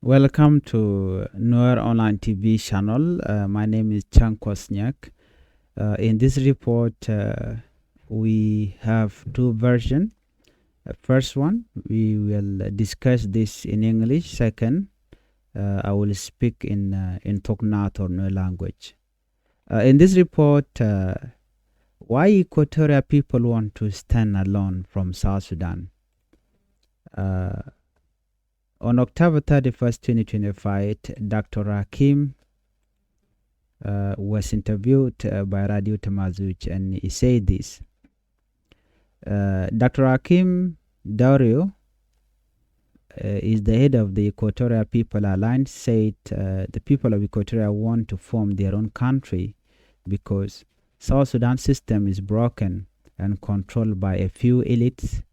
Welcome to Nuer Online TV channel. My name is Chan Kwasnyak. In this report, we have two versions. First one, we will discuss this in English. Second, I will speak in Toknat or Nuer language. In this report, why Equatoria people want to stand alone from South Sudan? On October 31st, 2025, Dr. Hakim was interviewed by Radio Tamazuch, and he said this. Dr. Hakim Dario is the head of the Equatoria People Alliance, said the people of Equatoria want to form their own country because South Sudan system is broken and controlled by a few elites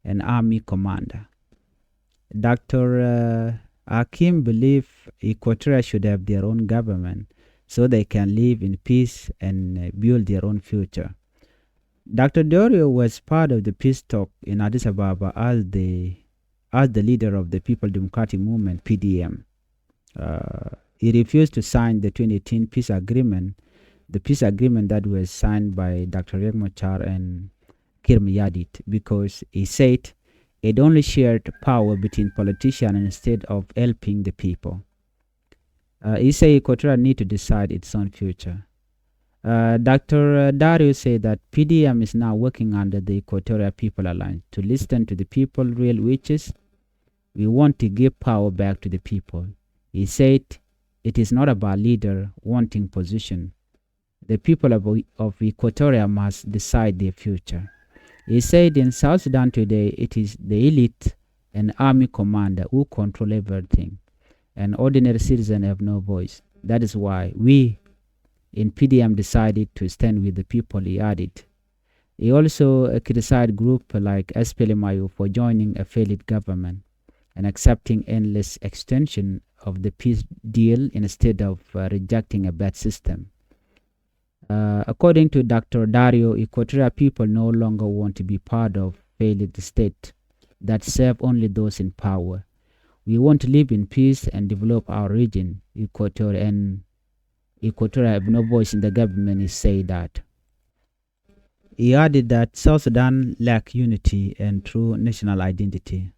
and army commander. Dr. Hakim believes Equatoria should have their own government so they can live in peace and build their own future. Dr. Dario was part of the peace talk in Addis Ababa as the leader of the People Democratic Movement, PDM. He refused to sign the 2018 peace agreement, the peace agreement that was signed by Dr. Riek Machar and Kirm Yadit, because he said it only shared power between politicians instead of helping the people. He said Equatoria need to decide its own future. Dr. Dario said that PDM is now working under the Equatoria People Alliance to listen to the people real wishes. We want to give power back to the people. He said it is not about leader wanting position. The people of Equatoria must decide their future. He said in South Sudan today, it is the elite and army commander who control everything, and ordinary citizens have no voice. That is why we in PDM decided to stand with the people, he added. He also criticized groups like SPLMIO for joining a failed government and accepting endless extension of the peace deal instead of rejecting a bad system. According to Dr. Dario, Equatoria people no longer want to be part of failed state that serve only those in power. We want to live in peace and develop our region. Equatoria have no voice in the government, he said that. He added that South Sudan lacks unity and true national identity.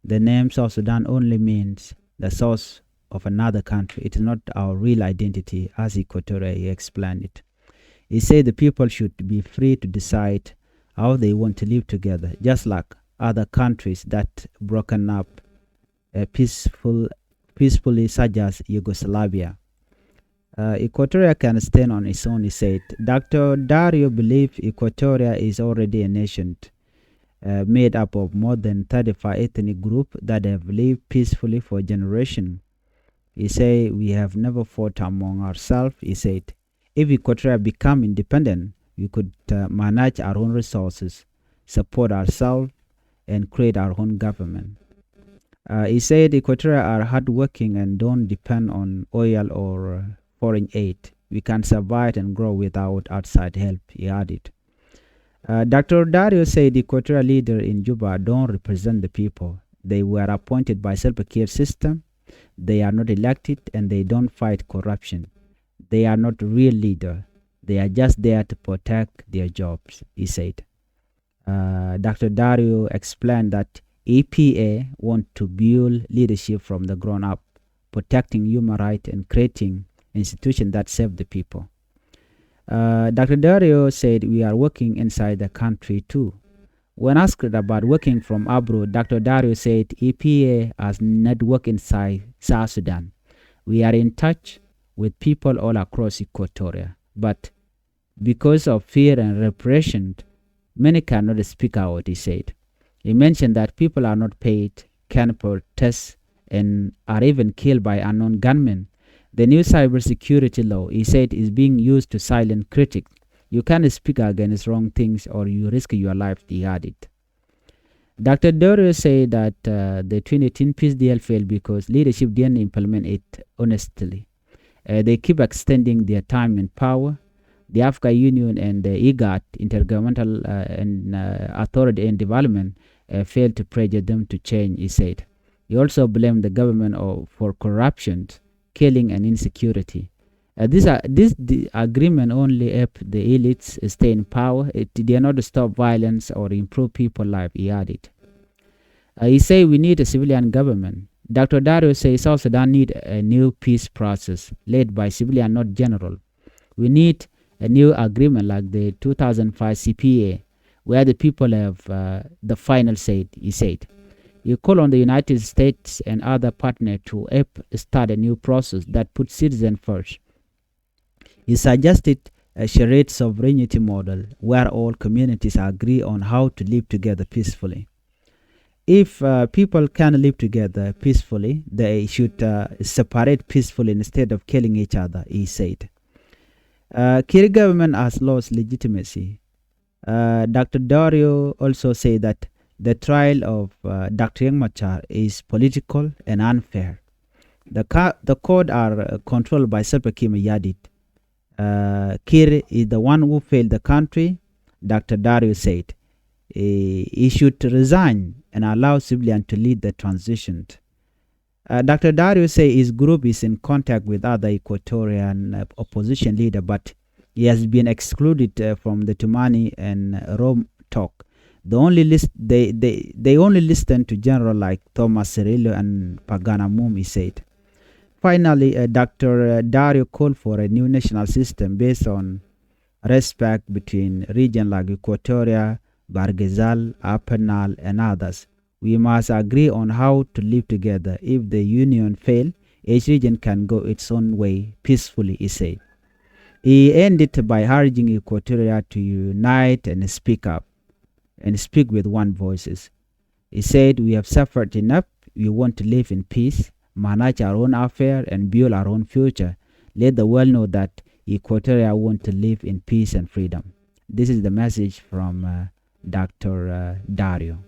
The name South Sudan only means the source of another country. It is not our real identity, as Equatoria, he explained it. He said the people should be free to decide how they want to live together, just like other countries that broken up peacefully, such as Yugoslavia. Equatoria can stand on its own, he said. Dr. Dario believes Equatoria is already a nation made up of more than 35 ethnic groups that have lived peacefully for generations. He said, we have never fought among ourselves, he said. If Equatoria become independent, we could manage our own resources, support ourselves, and create our own government. He said Equatoria are hardworking and don't depend on oil or foreign aid. We can survive and grow without outside help, he added. Dr. Dario said Equatoria leaders in Juba don't represent the people. They were appointed by Self-Care system. They are not elected and they don't fight corruption. They are not real leaders. They are just there to protect their jobs, he said. Dr. Dario explained that EPA want to build leadership from the ground up, protecting human rights and creating institutions that serve the people. Dr. Dario said we are working inside the country too. When asked about working from abroad, Dr. Dario said EPA has network inside South Sudan. We are in touch with people all across Equatoria, but because of fear and repression, many cannot speak out, he said. He mentioned that people are not paid, can protest, and are even killed by unknown gunmen. The new cybersecurity law, he said, is being used to silence critics. You can't speak against wrong things or you risk your life, he added. Dr. Dario said that the 2018 peace deal failed because leadership didn't implement it honestly. They keep extending their time in power. The African Union and the IGAD, Intergovernmental Authority in Development, failed to pressure them to change, he said. He also blamed the government for corruption, killing, and insecurity. This agreement only help the elites stay in power. It did not stop violence or improve people's life, he added. He said we need a civilian government. Dr. Dario says South Sudan need a new peace process led by civilian, not general. We need a new agreement like the 2005 CPA, where the people have the final say, he said. He called on the United States and other partners to help start a new process that puts citizens first. He suggested a shared sovereignty model where all communities agree on how to live together peacefully. If people can live together peacefully, they should separate peacefully instead of killing each other, he said. Kir government has lost legitimacy. Dr. Dario also said that the trial of Dr. Yang Machar is political and unfair. The court are controlled by Salva Kiir Mayardit. Kir is the one who failed the country, Dr. Dario said. He should resign and allow civilians to lead the transition. Dr. Dario says his group is in contact with other Equatorian opposition leaders, but he has been excluded from the Tumani and Rome talk. They only listen to generals like Thomas Cirillo and Pagana Mum, he said. Finally, Dr. Dario called for a new national system based on respect between regions like Equatoria, Barghazal, Upper Nile, and others. We must agree on how to live together. If the union fails, each region can go its own way peacefully, he said. He ended by urging Equatoria to unite and speak up and speak with one voice. He said, we have suffered enough. We want to live in peace, manage our own affairs, and build our own future. Let the world know that Equatoria want to live in peace and freedom. This is the message from Dr. Dario.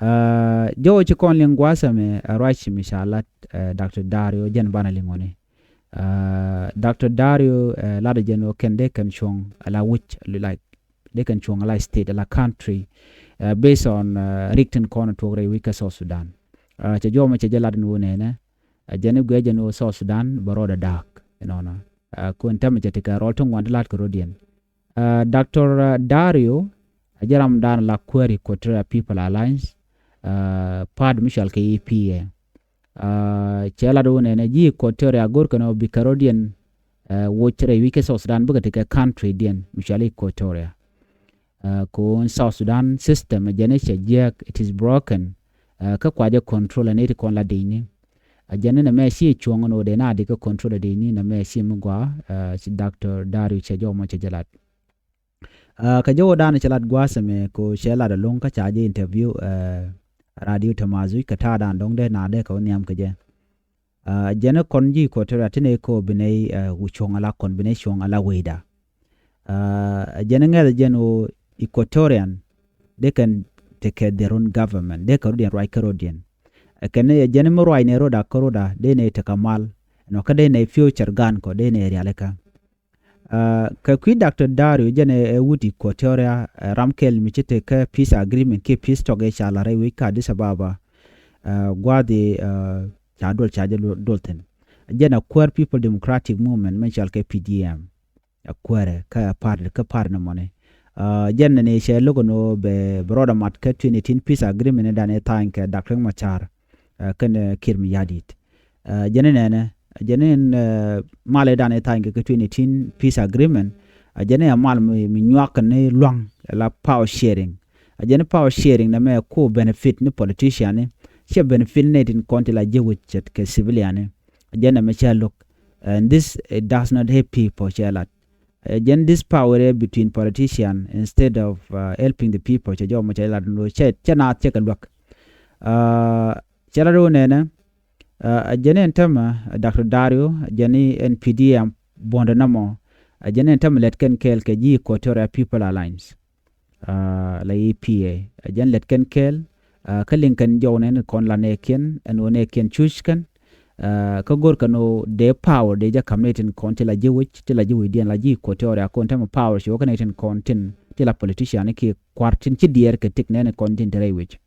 Jo chikon lingwasa me arwachi mishalat Dr. Dario jen bana lingone. Dr. Dario lada jeno ken de kan chong ala which like they can chong ala state ala country based on Richten corner to wika South Sudan. Cha jo me cha jalad no ne jene gwe jeno South Sudan baroda dark you know na ko entame cha tika roltong wandalat ko rodien. Dr. Dario ajaram dan la query Equatorial People Alliance pad Michel KEPA chela do ne ji Equatoria gor kana bikarodian wochre wike South Sudan buga tika country dien Michel Equatoria ko South Sudan system janesha jack it is broken ka kwaje control and it kon la dini ajane na me si chuongo no de na de ka control de ni na me si mugwa si Dr. Dario chejo mo chejalat ka jo dan chelat gwasame ko shela da long ka chaje interview radio tamazu ka ta dan dong de na de ko niam ka je jene konji ko tera tine ko binei wuchong ala combination ala weda jene ngel jeno Equatorian they can take care their own government they can right Carodian kene jene mo right ne roda koroda de ne takamal no ka de ne future gan ko de ne realeka ka kui Dr. Dario jene wuti Equatoria ramkel michite ka peace agreement ke peace toge chala re wika Addis Ababa gwadi chadol chaje dolten jena queer people democratic movement menchal ke PDM queer ka par na mone jena ne she logo no be broader mat ka 2018 peace agreement da ne tank Dr. Machar kan Kir Mayardit jenen male dane tanke ke 2018 peace agreement jenen mal mi nyak ne long la power sharing jenen power sharing na me ko benefit ni politician ne she benefit ne in konti la jewu chet ke civilian jenen me look and this it does not help people chelat gen this power between politician instead of helping the people che jo mo chelat no che na che ka look chelaro ne jene entama Dr. Dario jene NPD bonda namo jene entama letken kel ke ji Equatorial People Alliance la EPA jene letken kel kalinkan jonen kon la neken en oneken chushkan ka gor kano de power de ja kamnetin kon tela jiwich tela jiwi dian la ji Equatorial kon tama power shi okanetin kontin tela politician ke kwartin ci dier ke tiknene kontin terewich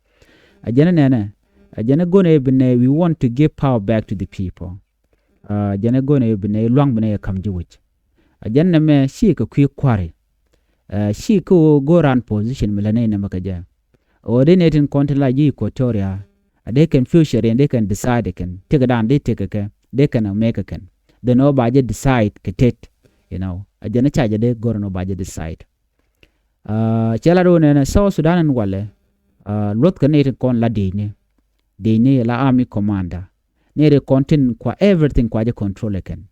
jene nene Jana gone bene, we want to give power back to the people. Jana gone bene, long bene kam jiwich. Jana me she ka kwi kwari. She ko go run position milane na makaja. Ordinating content like Equatoria, they can future and they can decide they can take it down, they take a they can make a can. They know budget decide ketet, you know. A jana charge they go no budget decide. Chelado na South Sudan and Wale, lot connected con la dine la army commander. Nere content kwa everything kwa je control can.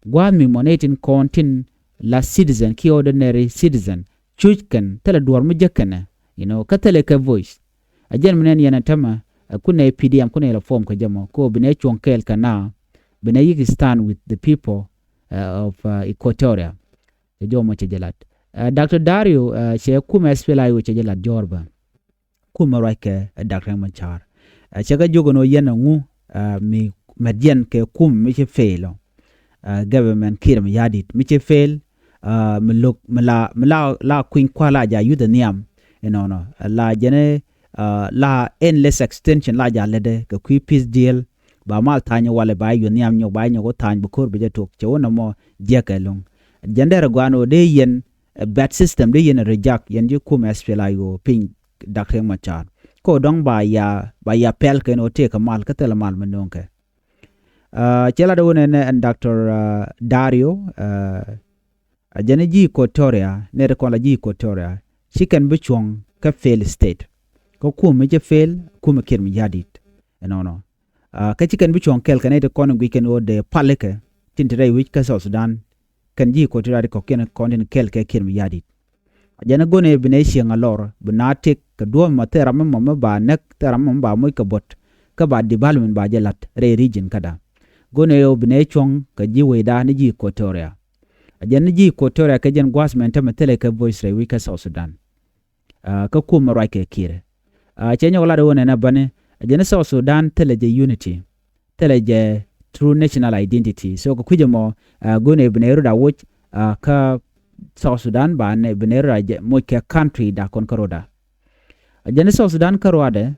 Gwami monating content la citizen ki ordinary citizen. Chuchkan tala duar mujakana, you know, katale ka voice. Ajan menen yana tama kuna PDM kuna ila form ka jamo ko bine chonkel kana bine yiki stand with the people of Equatoria. Jomo chejelat. Dr. Dario she kuma SPLI wo chejelat jorba. Kuma raike Dr. Manchar. Chega jogo no yana ngu mi medien ke mi che fail. Government kiram yadit mi che fail. La queen kwala ja yuda niam you know no la jene la endless extension la ja lede ka kui peace deal ba mal tanyo wale ba yu niam nyo ba nyo go tan bu kor be tok chewona mo jekelung jendere gwano de yen bad system de yen reject yen ju kum SPLI go ping Dr. Machar ko dong ba ya pel ken o te ka mal ka tele mal menonke chela do ne and Dr. Dario Jana Equatoria, nere kon la Equatoria, she can be chong ka fail state. Ko kume je fail, kume kirmi yadit. No. Ka chicken be chong kel kanete kon weekend o de paleke, tintere which ka South Sudan, kan Equatoria de kokene kontin kel ke kirmi yadit. Jana gone binesi ngalor, binatik ka duwa matera mama ba nek tera mama ba moy ka bot, ka ba development ba jelat re region kada. Gone o bine chong ka jiweda ni Equatoria. Ajan Equatoria ka jan gwasmen ta matele ka voice re wika South Sudan. Ka kuma raike kire. Chenye wala do na bane ajan South Sudan teleje unity. Teleje true national identity. So ko kujemo gone bneru da woch ka South Sudan ba ne bneru da mo ka country da kon karoda. Ajan South Sudan karwade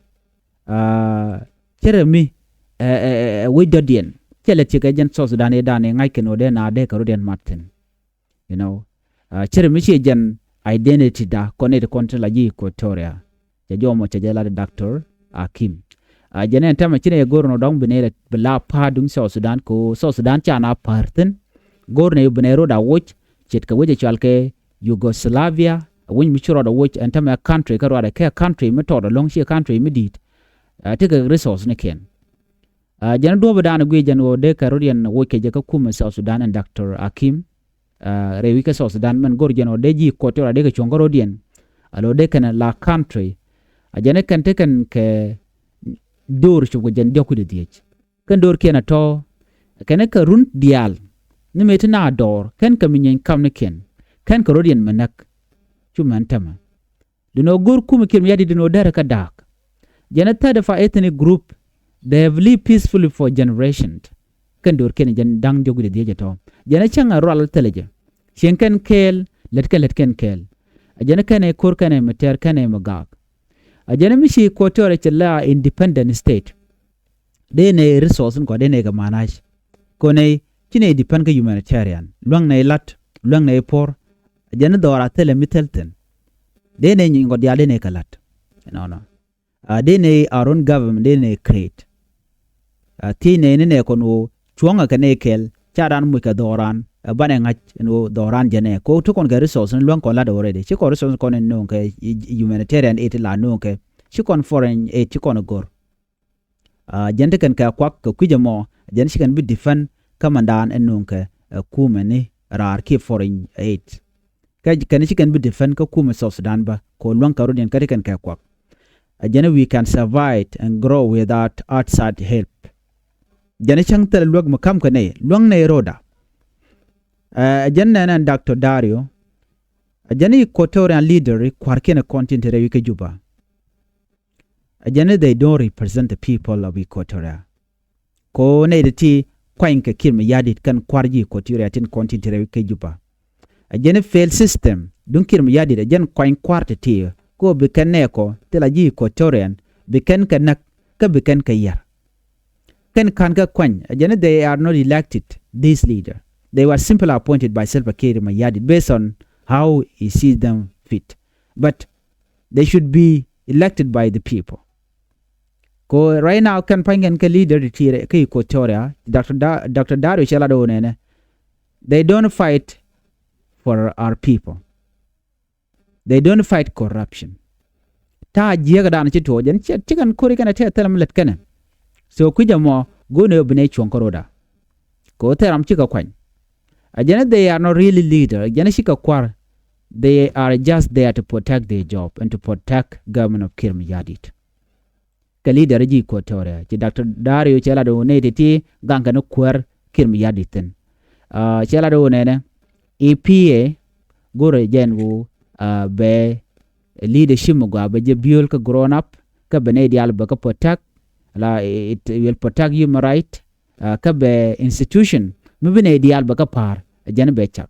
chere mi we dodien. Chele chika jan South Sudan e da ne ngai keno de na de karoden Martin. You know, chere michi jan identity da kone de control la Equatoria. Jajomo chajela de Dr. Hakim. Jane ntama chine gorno dong benele bela pa dung South Sudan ko South Sudan chana parten. Gorne benero da watch chet ka weje chalke Yugoslavia. Win michuro da watch ntama country karwa da ke country metodo long shi country midit. Take a resource ne ken. Jane do badana gwe janwo de karodian woke je ka kuma South Sudan and Dr. Hakim. Rewika South Sudan man gorjano deji Equatoria de chongoro dien alo de kana la country ajane kan teken ke dor chugo jan joku de diech kan dor kena to kana ka run dial ni metina dor kan ka minyen kam ne ken kan ka rodien manak chuman tama dino gor kum kem yadi dino dara ka dak jana tada fa ethnic group they have lived peacefully for generations kan dor ken jan dang jogu de diech to jana changa roal teleje shenken kel letken kel ajana kane kor kane mater kane magak ajana mishi Equatoria chella independent state de ne resource ko de ne ga manage ko ne chine depend ka humanitarian luang ne lat luang ne por ajana dora tele mitelten de ne ngingo dia de ne kalat no de ne our own government de ne create ti ne ko no chuanga kane kel charan mu ka doran bane ngach no doran jene ko to kon ga resource luang ko la do already chi ko resource kon no ke humanitarian aid la no ke chi kon foreign aid chi kon gor jente kan ka kwak ko kujamo jen chi kan bi defend kamandan en no ke kumeni rar ki foreign aid ka kan chi kan bi defend ko kuma South Sudan ba ko luang ka rodien ka kan ka kwak jene we can survive and grow without outside help jene chang tel luag makam ka ne luang ne roda Jana and Dr. Dario, Jana Equatorian leader, Quarkina content Rewika Juba. Jana they don't represent the people of Equatoria. Ko ne de ti kwainka kirma yadit kan kwarji Equatoria tin content Rewika Juba. Jana fail system, dun kirma yadit, jan kwain kwarte ti, ko bikaneko, tela ji Equatorian, biken ka nak ka biken ka yar ken kan ka kwany ajana they are not elected this leader. They were simply appointed by Salva Kiir Mayardit based on how he sees them fit, but they should be elected by the people. Ko right now kan pangen ka leader retire ka Equatoria Dr. Dario Chalado nene. They don't fight for our people. They don't fight corruption. Ta jiga dan chito jan chikan kori kana telam let kana. So kuja mo go ne obne chonkoroda. Ko teram chika kwany. Ajana they are not really leader. Ajana shika kwar. They are just there to protect their job and to protect government of Kiir Mayardit. Ka leader ji Equatoria. Ji Dr. Dario Chalado ne ti ganga no kwar Kiir Mayardit. Chalado ne EPA gore jenwu be leadership muga be je biol ka grown up ka bene dial ba ka protect la it will protect human right ka be institution mi bene dial ba ka par jan be chak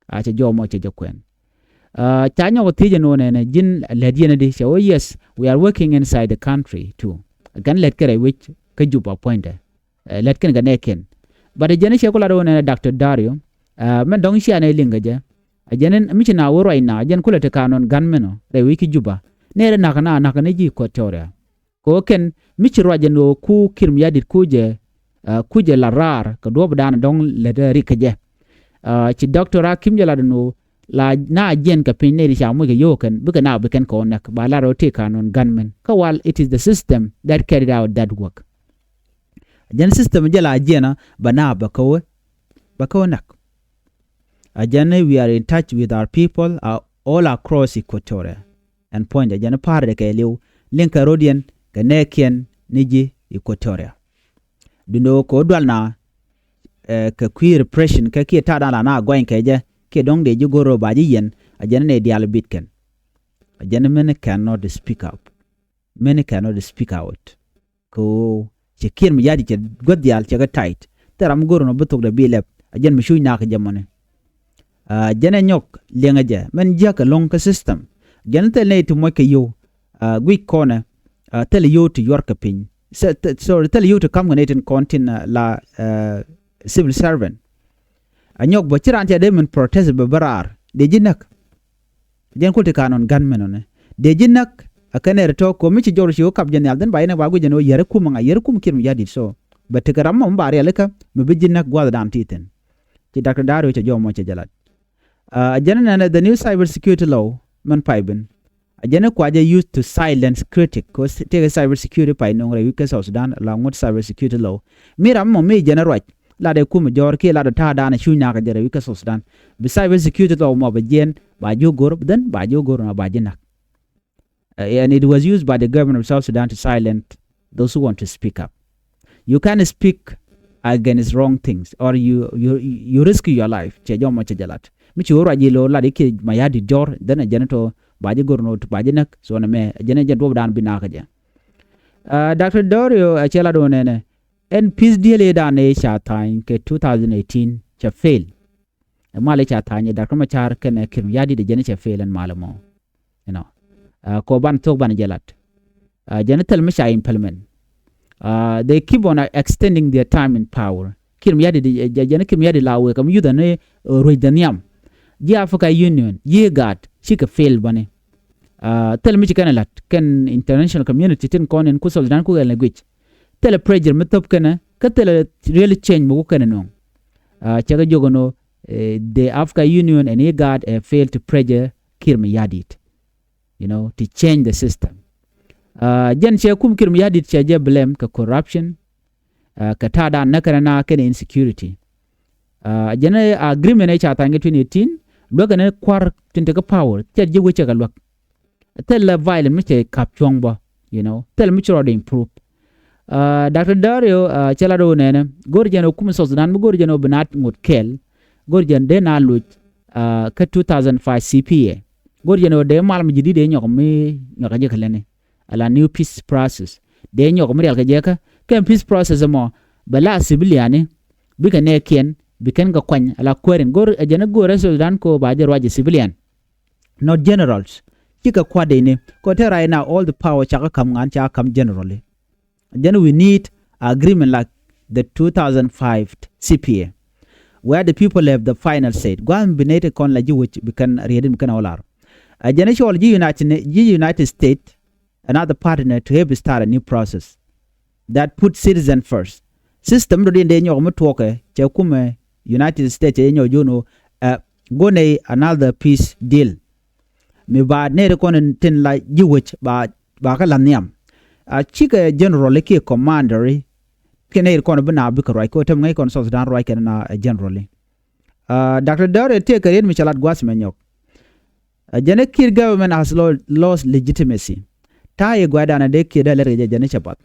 a cha jomo cha jokwen cha nyo ti no ne jin ledien di so yes we are working inside the country too gan let kare which ka juba point let ken ga neken but jan che ko la do ne Dr. Dario men dong shi ane linga je ajenen michina woro ina ajen kula te kanon ganmeno re wiki juba nere nakana ji Equatoria ko ken michiro ajeno ku Kiir Mayardit kuje la rar ka do bdan dong le de rikaje ci Dr. Hakim jala no la na ajen ka pinne ri shamu ke yoken buka na buken ko nak ba la ro te kanon ganmen ka wal it is the system that carried out that work ajen system jala ajena bana bakaw nak. Ajana we are in touch with our people all across Equatoria and point ajana pare ka liu linka rodian kanekian niji Equatoria duno ko dwalna ka queer repression ka ki tada na goin ka je ke dong de jugoro baji yen ajana ne dial bitken ajana men cannot speak up, men cannot speak out ko che Kiir Mayardit che godial che ga tight teram goro no butuk de bilep ajana mishu na ka jamone jana nyok lenga je men jaka long ka system jana tele to moke yo gwi kona tele yo to york pin so tele yo to come in contin la civil servant anyok bo chirante de men protest be barar de jinak jen ko te kanon ganmen one de jinak akane to ko mi ci jor ci kap jen yalden bayina wagu jen o yere kum Kiir Mayardit so batikaram mo mbare aleka me be jinak gwa dam titen ci Dr. Dario ci jomo ci jalat ajana the new cyber security law man paiben ajana kwaje used to silence critic ko take cyber security pai no re wika South Sudan along with cyber security law miram mo me jana right la de kum jor ke la de ta dana shunya ka jere wika South Sudan be cyber security law mo be jen ba jo gor then ba jo gor na ba jinak and it was used by the government of South Sudan to silence those who want to speak up. You can speak against wrong things or you risk your life che jomo che jalat mi ci woro ajilo la de ke Mayardit jor dana janato baje gorno to baje nak so na me jana jado dan binaka je Dr. Dario achela do nene en peace deal da ne cha time ke 2018 cha fail male cha tanye Dr. Machar ken Kiir Mayardit de jana cha fail en malamo you know ko ban tok ban jalat jana tel misha implement they keep on extending their time in power Kiir Mayardit jana Kiir Mayardit lawe kam yudane roidaniam ji Africa Union ye gat chika fail bane tel mi chikana lat ken international community tin kon en kusol dan ku language tel pressure metop kana ka tel really change mo kana no chaga jogono the Africa Union and ye gat failed to pressure Kiir Mayardit you know to change the system jen che kum Kiir Mayardit che je blame ka corruption ka tada nakana ken insecurity jana agreement e cha tange 2018 logane kwar tinte ka power tet je weche ka lok tel violent miche kapchong bo you know tel miche rod improve Dr. Dario chelado nene gorjano kum South Sudan gorjano benat ngut kel gorjan de na luch ka 2005 CPA gorjano de mal mi jidi de nyok mi nyok je kalene ala new peace process de nyok mi real ka je ka ken peace process mo bala civilian biga ne ken biken ga kwany ala kweren gor ajana gore Sudan ko baje roje civilian not generals chika kwa dene ko te right now all the power chaka come generally. Then we need agreement like the 2005 CPA, where the people have the final say. Go and benate con la which we can read in all a general United States, another partner to help start a new process that puts citizen first. System do in your mutwoke, Chakume, United States, go na another peace deal. Me bad ne con tin like you which ba kalaniam. A chica general like commander, can con bana bickerai, ko tem ngay con sos dan right and generally. Dr. Dario take a read Michalat Guasmanyok. A Janekir government has lost legitimacy. Tai Guadana de Kida Janishapat.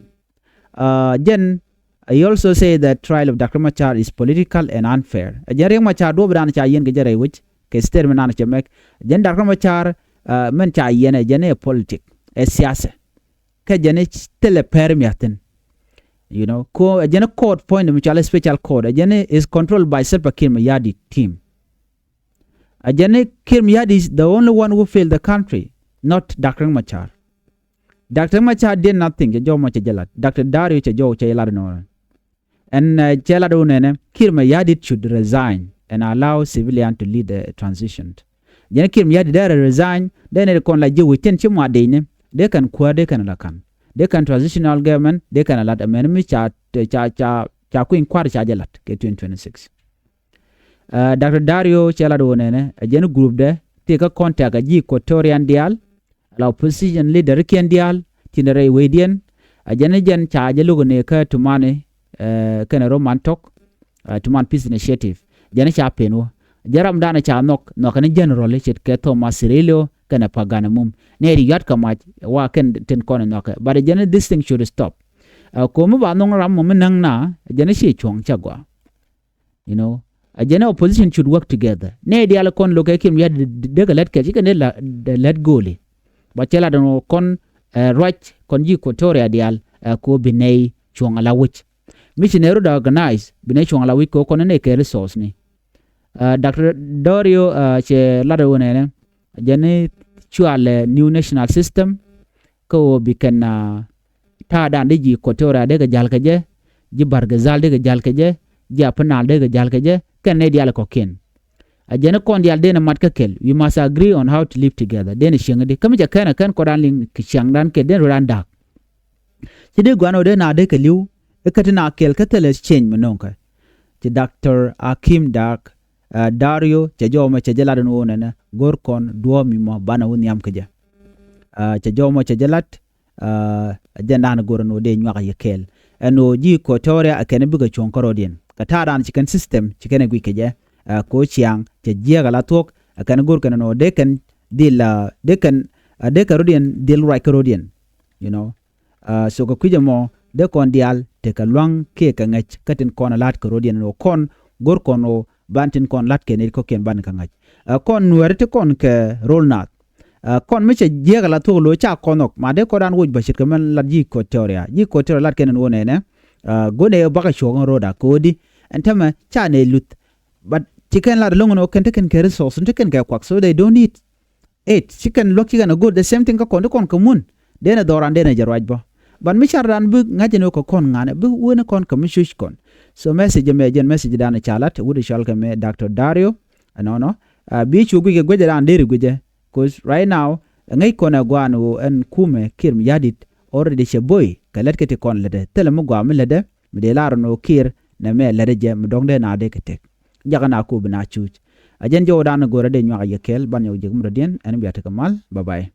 Jen, I also say that trial of Dr. Machar is political and unfair. A Jerry Machar do branch Ayen Gajare which Kesterman Chamek, Jen Dr. Machar Mencha Yen a Jene politic, a siasa. Kajanich telepermiatin. You know, a Jena court point which a special court. A Jene is controlled by Selpa Kirmayadi team. A Jene Kirmayadi is the only one who failed the country, not Dr. Machar. Dr. Machar did nothing. Dr. Dario Chajo. And Cheladone Kirmayadi should resign and allow civilian to lead the transition. Jene Kirmayadi there resign, then they can like you with 10 chimwa dane. They can lakan. They can transitional government, they can allow amendment cha queen quarter chargelat ke 2026. Dr. Dario Cheladone, a general group there, take a contact a Equatorian dial, allow opposition leader Rikian dial, Tinere Wadian, a general charge Lugoneka to money, can a Roman talk, to man peace initiative, Janisha Peno, Jaram Dana cha knock a general, it keto Masirilio. Kana pagana mum neri yat kamach wa ken ten kona noka but a general this thing should stop komu ba nong ram mum nang na general shi chong chagwa you know a general opposition should work together ne dial kon lokakim yad de let ke chicken let go li but chela don kon right kon Equatoria dial ko binay chong ala wich missionary da organize binay chong ala wich ko kon ne ke resource ni Dr. Dario che lado ne Jane chual new national system ko bikan ta dan de Equatoria de jal kaje ji bargazal de jal kaje ji apanal de jal kaje kan ne dial ko ken a jane kon dial de na mat ka kel we must agree on how to live together den sheng de kam ja kan ko dan ling kyang dan ke den ran dak ti de gwano de na de ke liu e katina kel ka tele change mononka ti Dr. Hakim dak Dario chajoma chajalat no nana gorkon duomi mo bana woniam kaja chajoma chajalat jandana gorno de nyaka yekel eno Equatoria akene buga chonkorodien kataran chicken system chicken gwi kaja ko chiang chajiga latok akene gorkon no de kan dil de kan de karodien dil right karodien you know so ko kujamo de kon dial te kalwang ke kangach katin kon lat karodien no kon gorkon no bantin kon lat ke ne ko ken ban kangaj kon Nuer te kon ke rolnat kon meche jega la to lo cha konok ma de ko dan wuj bashir kamen lat Equatoria lat ken wone ne gone baka shogon roda kodi entama cha ne lut but chicken lat longono ken te ken ke resource te ken ke kwak so they don't need it chicken look chicken good the same thing ka kon komun de na doran de na jarwaj bo ban michar dan bu ngajeno ko kon ngane bu wona kon komishush kon so message dan chalat wudi shalka me Dr. Dario no bi chugu ge gweje dan deri gweje cause right now ngai kona gwanu en kume kirm yadit already sheboy kalet kete kon lede tele mu gwam lede mi de larno kir na me lede je mu dongde na de kete jagana ku bina chuch ajen jo dan gore de nywa yekel ban yo jegum rodien en biata kamal bye bye